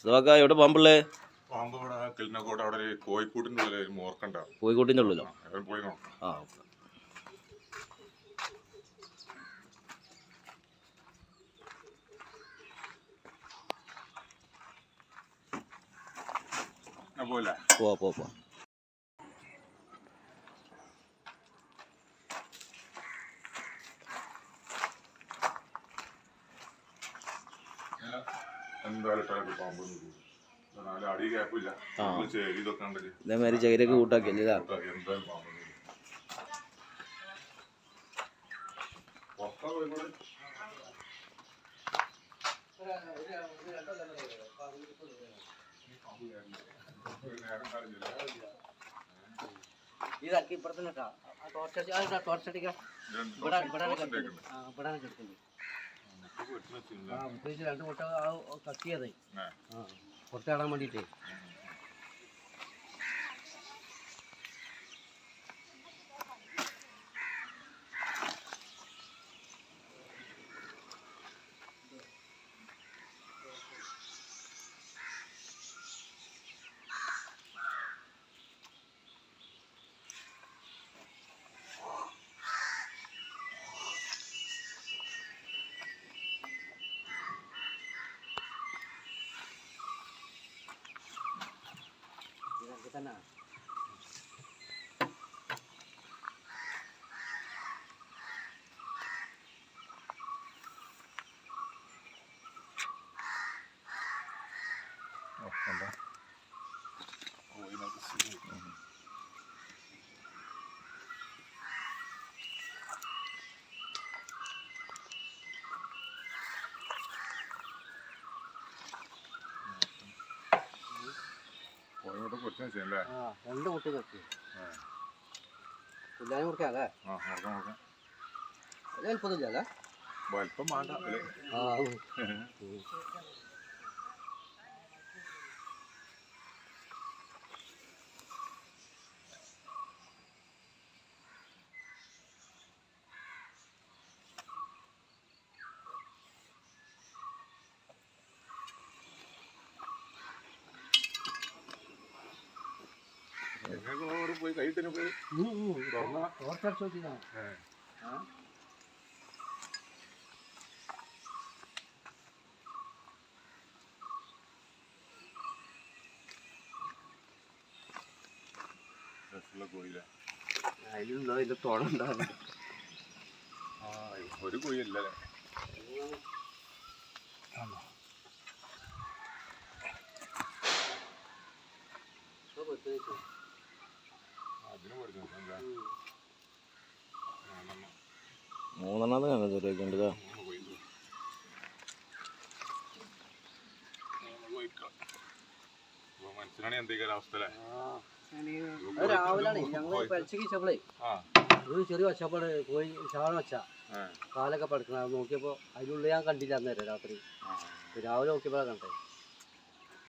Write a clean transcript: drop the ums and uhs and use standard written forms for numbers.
മുസ്തഫക്ക എവിടെ പാമ്പുള്ളേ? പാമ്പ് ഇവിടെ കിളിനക്കോട് അവിടെ ഒരു കോഴിക്കൂട്ടിൻ്റെ ഉള്ളിൽ ഒരു മോർക്കുണ്ടാവും. കോഴിക്കോട്ടിൻ്റെ ഉള്ളിലോ? പോയി നോക്കാം. ആ പോലെ പോവാ. എന്തായാലും പാമ്പ് അടി ഗ്യാപ്പില്ല. ഇതേമാതിരി ചകിരൊക്കെ കൂട്ടാക്കിയല്ലേ? എന്തായാലും പാമ്പ് ഇതാക്കി ഇപ്പുറത്തുനിന്ന് ടോർച്ചടിക്കാം. രണ്ട് മുട്ട കത്തിയതേ പുറത്തിടാൻ വേണ്ടിട്ടേ. തന്നെ രണ്ട് മുട്ട കത്തി എല്ലാരും കൊടുക്കാല്ലേ? വലിപ്പമില്ലല്ലേ? വലിപ്പം വേണ്ട. പോയി കൈത്തിന് പോയി ടോർച്ചടിച്ചു നോക്കിയാ കോഴിയില്ല. അതിലുണ്ടോ ഇതിന്റെ തോടുണ്ടാവില്ല. ഒരു കോഴിയല്ലേ? മൂന്നെണ്ണത് ഞങ്ങൾ ചെറിയേണ്ടതാ. മനസ്സിലാണ് എന്തെങ്കിലും അവസ്ഥ. രാവിലെ ഞങ്ങള് പരിചയിച്ചപ്പോഴേ ഒരു ചെറിയ വച്ചപ്പോഴ് കോഴി ശാളം വെച്ച കാലൊക്കെ പടുക്കണം. നോക്കിയപ്പോ അതിനുള്ളിൽ ഞാൻ കണ്ടില്ല അന്നേരം രാത്രി. രാവിലെ നോക്കിയപ്പോഴാണ് കണ്ടത്.